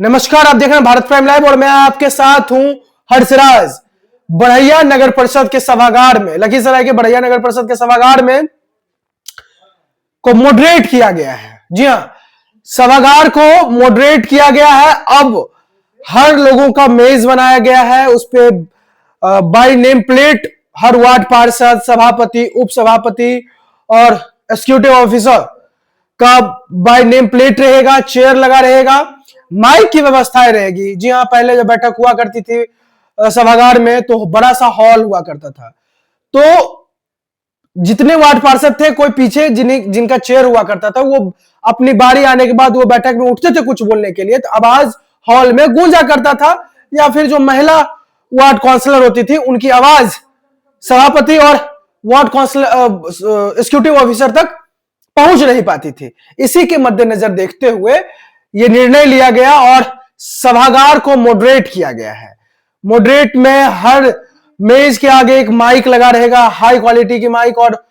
नमस्कार, आप देख रहे हैं भारत प्राइम लाइव और मैं आपके साथ हूं हर्षराज। बढ़ैया नगर परिषद के सभागार में, लखीसराय के बढ़ैया नगर परिषद के सभागार में को मॉडरेट किया गया है। जी हां, सभागार को मॉडरेट किया गया है। अब हर लोगों का मेज बनाया गया है, उस पे by name plate her ward पार्षद, सभापति, उप सभापति और एग्जीक्यूटिव ऑफिसर का बाय नेम प्लेट रहेगा, चेयर लगा रहेगा, माइक की व्यवस्थाएं रहेगी। जी हाँ, पहले जब बैठक हुआ करती थी सभागार में तो बड़ा सा हॉल हुआ करता था, तो जितने वार्ड पार्षद थे, कोई पीछे जिनका चेयर हुआ करता था, वो अपनी बारी आने के बाद वो बैठक में उठते थे कुछ बोलने के लिए, तो आवाज हॉल में गूंजा करता था, या फिर जो महिला वार्ड काउंसलर होती थी उनकी आवाज सभापति और वार्ड काउंसलर एग्जीक्यूटिव ऑफिसर तक पहुंच नहीं पाती थी। इसी के मद्देनजर देखते हुए यह निर्णय लिया गया और सभागार को मॉडरेट किया गया है। मॉडरेट में हर मेज के आगे एक माइक लगा रहेगा, हाई क्वालिटी की माइक, और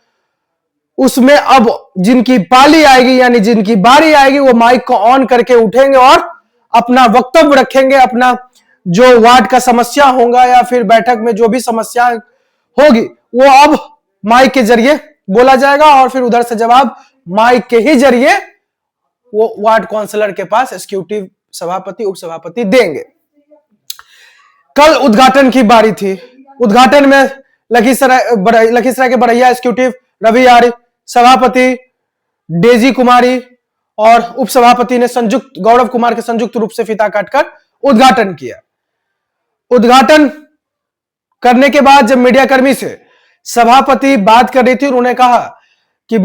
उसमें अब जिनकी पाली आएगी यानी जिनकी बारी आएगी वो माइक को ऑन करके उठेंगे और अपना वक्तव्य रखेंगे, अपना जो वार्ड का समस्या होगा या फिर बैठक में जो भी समस्या होगी वो अब माइक के जरिए बोला जाएगा और फिर उधर से जवाब माइक के ही जरिए वो वार्ड काउंसलर के पास एग्जीक्यूटिव सभापति, उप सभापति देंगे। कल उद्घाटन की बारी थी। उद्घाटन में लखीसराय के बढ़ैया एग्जीक्यूटिव रवि आर्य, सभापति डेजी कुमारी और उप सभापति ने संयुक्त गौरव कुमार के संयुक्त रूप से फीता काटकर उद्घाटन किया। उद्घाटन करने के बाद जब मीडिया कर्मी से सभापति बात कर रही थी, उन्होंने कहा कि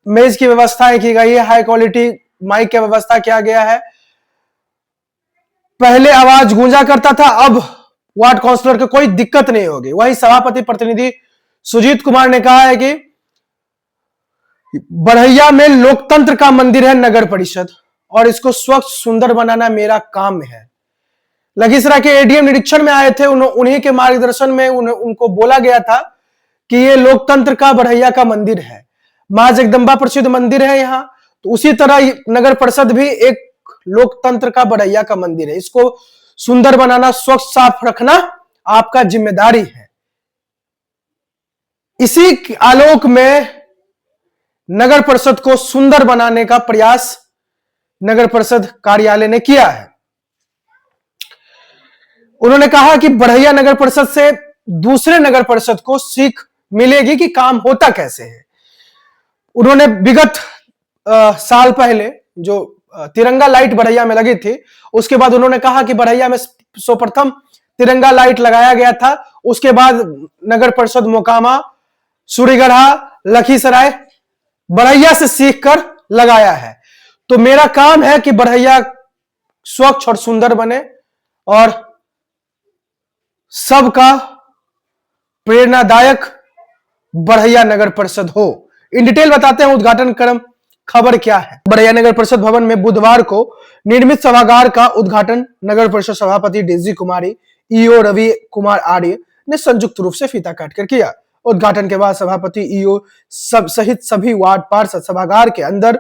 मेज की व्यवस्थाएं की गई है, हाई क्वालिटी माइक की व्यवस्था किया गया है। पहले आवाज गूंजा करता था, अब वार्ड काउंसलर को कोई दिक्कत नहीं होगी। वहीं सभापति प्रतिनिधि सुजीत कुमार ने कहा है कि बढ़ैया में लोकतंत्र का मंदिर है नगर परिषद, और इसको स्वच्छ सुंदर बनाना मेरा काम है। लखीसराय के एडीएम निरीक्षण में आए थे, उन्हीं के मार्गदर्शन में उनको बोला गया था कि ये लोकतंत्र का बढ़ैया का मंदिर है, मां जगदंबा प्रसिद्ध मंदिर है यहाँ, तो उसी तरह नगर परिषद भी एक लोकतंत्र का बढ़ैया का मंदिर है। इसको सुंदर बनाना, स्वच्छ साफ रखना आपका जिम्मेदारी है। इसी आलोक में नगर परिषद को सुंदर बनाने का प्रयास नगर परिषद कार्यालय ने किया है। उन्होंने कहा कि बढ़ैया नगर परिषद से दूसरे नगर परिषद को सीख मिलेगी कि काम होता कैसे है। उन्होंने विगत साल पहले जो तिरंगा लाइट बढ़ैया में लगी थी, उसके बाद उन्होंने कहा कि बढ़ैया में सर्वप्रथम तिरंगा लाइट लगाया गया था, उसके बाद नगर परिषद मोकामा, सूरीगढ़ा, लखीसराय बढ़ैया से सीखकर लगाया है। तो मेरा काम है कि बढ़ैया स्वच्छ और सुंदर बने और सबका प्रेरणादायक बढ़ैया नगर परिषद हो। इन डिटेल बताते हैं उद्घाटन क्रम खबर क्या है। बढ़ैया नगर परिषद भवन में बुधवार को निर्मित सभागार का उद्घाटन नगर परिषद सभापति डेजी कुमारी, ईओ रवि कुमार आर्य ने संयुक्त रूप से फीता काटकर किया। उद्घाटन के बाद सभापति, ईओ सहित सभी वार्ड पार्षद सभागार के अंदर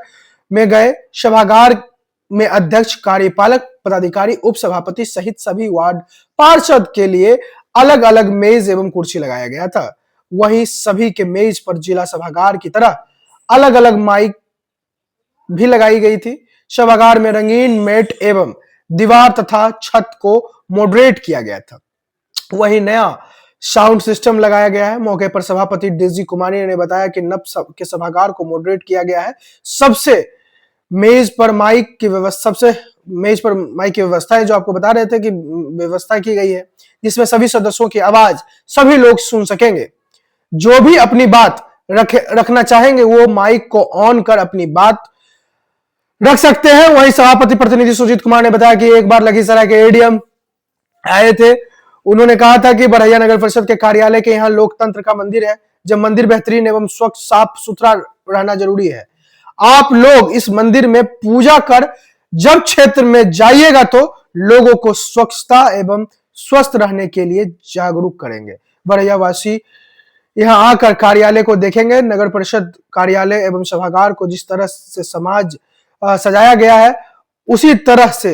में गए। सभागार में अध्यक्ष, कार्यपालक पदाधिकारी, उप सभापति सहित सभी वार्ड पार्षद के लिए अलग अलग मेज एवं कुर्सी लगाया गया था। वहीं सभी के मेज पर जिला सभागार की तरह अलग अलग माइक भी लगाई गई थी। सभागार में रंगीन मैट एवं दीवार तथा छत को मॉडरेट किया गया था। वहीं नया साउंड सिस्टम लगाया गया है। मौके पर सभापति डेजी कुमारी ने बताया कि नव के सभागार को मॉडरेट किया गया है। सबसे मेज पर माइक की व्यवस्था है, जो आपको बता रहे थे कि व्यवस्था की गई है, जिसमें सभी सदस्यों की आवाज सभी लोग सुन सकेंगे। जो भी अपनी बात रखना चाहेंगे वो माइक को ऑन कर अपनी बात रख सकते हैं। वहीं सभापति प्रतिनिधि सुजीत कुमार ने बताया कि एक बार लखीसराय के एडीएम आए थे, उन्होंने कहा था कि बढ़ैया नगर परिषद के कार्यालय के यहाँ लोकतंत्र का मंदिर है, जब मंदिर बेहतरीन एवं स्वच्छ साफ सुथरा रहना जरूरी है। आप लोग इस मंदिर में पूजा कर जब क्षेत्र में जाइएगा तो लोगों को स्वच्छता एवं स्वस्थ रहने के लिए जागरूक करेंगे। बढ़ैया वासी यहां आकर कार्यालय को देखेंगे। नगर परिषद कार्यालय एवं सभागार को जिस तरह से सजाया गया है, उसी तरह से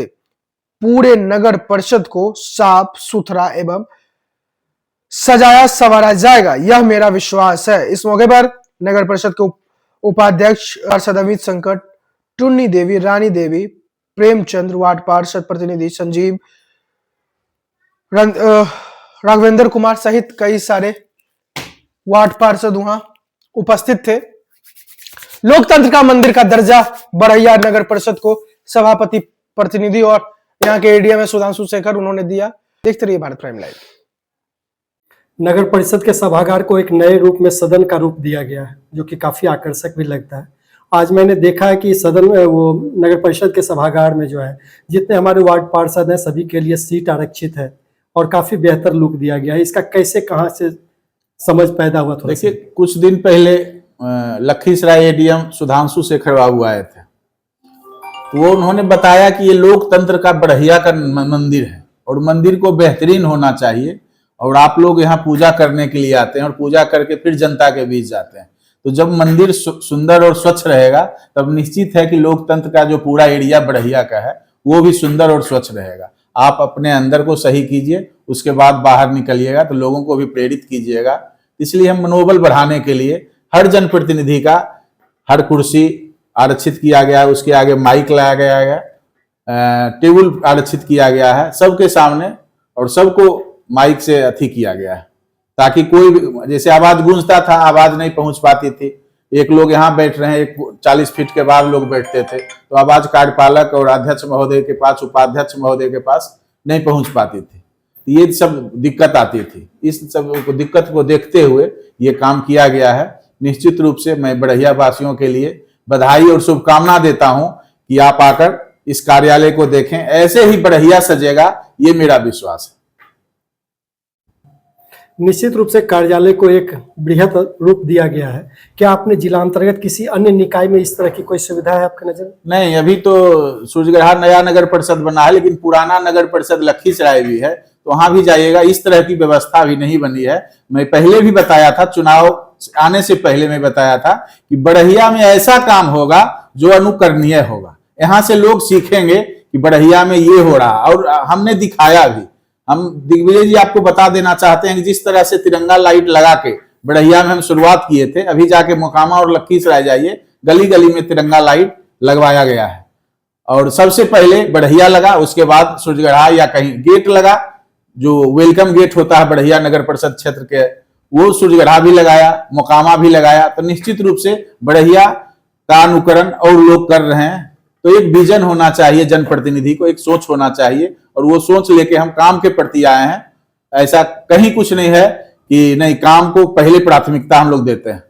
पूरे नगर परिषद को साफ सुथरा एवं सजाया संवारा जाएगा, यह मेरा विश्वास है। इस मौके पर नगर परिषद के उपाध्यक्ष पार्षद अमित संकट, टुन्नी देवी, रानी देवी, प्रेमचंद्र, वार्ड पार्षद प्रतिनिधि संजीव, राघवेंद्र कुमार सहित कई सारे वार्ड पार्षद वहां उपस्थित थे। लोकतंत्र का मंदिर का दर्जा बड़हिया नगर परिषद को सभापति, प्रतिनिधि और यहाँ के एडीएम सुधांशु शेखर उन्होंने दिया। देखते रहिए भारत प्राइम लाइव। नगर परिषद के सभागार को एक नए रूप में सदन का रूप दिया गया है, जो कि काफी आकर्षक भी लगता है। आज मैंने देखा है कि सदन वो नगर परिषद के सभागार में जो है जितने हमारे वार्ड पार्षद हैं सभी के लिए सीट आरक्षित है और काफी बेहतर लुक दिया गया है। इसका कैसे कहाँ से समझ पैदा हुआ? थोड़ा देखिए, कुछ दिन पहले लखीसराय एडीएम सुधांशु शेखर बाबू आए थे, तो वो उन्होंने बताया कि ये लोकतंत्र का बढ़िया का मंदिर है और मंदिर को बेहतरीन होना चाहिए और आप लोग यहाँ पूजा करने के लिए आते हैं और पूजा करके फिर जनता के बीच जाते हैं। तो जब मंदिर सुंदर और स्वच्छ रहेगा तब निश्चित है कि लोकतंत्र का जो पूरा एरिया बढ़िया का है वो भी सुंदर और स्वच्छ रहेगा। आप अपने अंदर को सही कीजिए, उसके बाद बाहर निकलिएगा तो लोगों को भी प्रेरित कीजिएगा। इसलिए हम मनोबल बढ़ाने के लिए हर जनप्रतिनिधि का हर कुर्सी आरक्षित किया गया है, उसके आगे माइक लगाया गया है, टेबल आरक्षित किया गया है सबके सामने और सबको माइक से अथी किया गया है ताकि कोई भी, जैसे आवाज गूंजता था आवाज नहीं पहुंच पाती थी। एक लोग यहाँ बैठ रहे हैं, एक 40 फीट के बाद लोग बैठते थे तो आवाज कार्यपालक और अध्यक्ष महोदय के पास, उपाध्यक्ष महोदय के पास नहीं पहुंच पाती थी। ये सब दिक्कत आती थी। इस सब दिक्कत को देखते हुए ये काम किया गया है। निश्चित रूप से मैं बढ़िया वासियों के लिए बधाई और शुभकामना देता हूं कि आप आकर इस कार्यालय को देखें, ऐसे ही बढ़िया सजेगा, ये मेरा विश्वास है। निश्चित रूप से कार्यालय को एक बृहत रूप दिया गया है। क्या आपने जिला अंतर्गत किसी अन्य निकाय में इस तरह की कोई सुविधा है आपके नजर? नहीं, अभी तो सूर्यग्रहा नया नगर परिषद बना है, लेकिन पुराना नगर परिषद लखीसराय भी है, तो वहां भी जाइएगा। इस तरह की व्यवस्था भी नहीं बनी है। मैं पहले भी बताया था, चुनाव आने से पहले मैं बताया था कि बढ़िया में ऐसा काम होगा जो अनुकरणीय होगा। यहाँ से लोग सीखेंगे कि बढ़िया में ये हो रहा, और हमने दिखाया भी। हम दिग्विजय जी आपको बता देना चाहते हैं कि जिस तरह से तिरंगा लाइट लगा के बढ़िया में हम शुरुआत किए थे, अभी जाके मोकामा और लखीसराय जाइए, गली गली में तिरंगा लाइट लगवाया गया है। और सबसे पहले बढ़िया लगा, उसके बाद सूर्यगढ़ा या कहीं गेट लगा, जो वेलकम गेट होता है बढ़िया नगर परिषद क्षेत्र के, वो सूर्यगढ़ा भी लगाया, मोकामा भी लगाया। तो निश्चित रूप से बढ़िया का अनुकरण और लोग कर रहे हैं। तो एक विजन होना चाहिए जनप्रतिनिधि को, एक सोच होना चाहिए, और वो सोच लेके हम काम के प्रति आए हैं। ऐसा कहीं कुछ नहीं है कि नहीं, काम को पहले प्राथमिकता हम लोग देते हैं।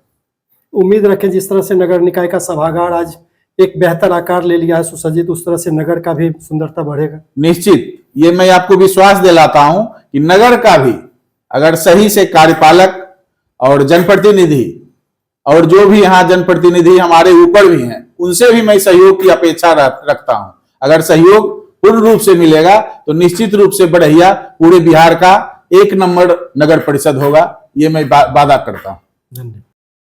उम्मीद रखें जिस तरह से नगर निकाय का सभागार आज एक बेहतर आकार ले लिया है सुसज्जित, उस तरह से नगर का भी सुंदरता बढ़ेगा। निश्चित, ये मैं आपको विश्वास दिलाता हूं कि नगर का भी अगर सही से कार्यपालक और जनप्रतिनिधि और जो भी यहाँ जनप्रतिनिधि हमारे ऊपर भी हैं, उनसे भी मैं सहयोग की अपेक्षा रखता हूं। अगर सहयोग पूर्ण रूप से मिलेगा तो निश्चित रूप से बढ़िया पूरे बिहार का 1 नंबर नगर परिषद होगा, ये मैं वादा करता हूं। धन्यवाद।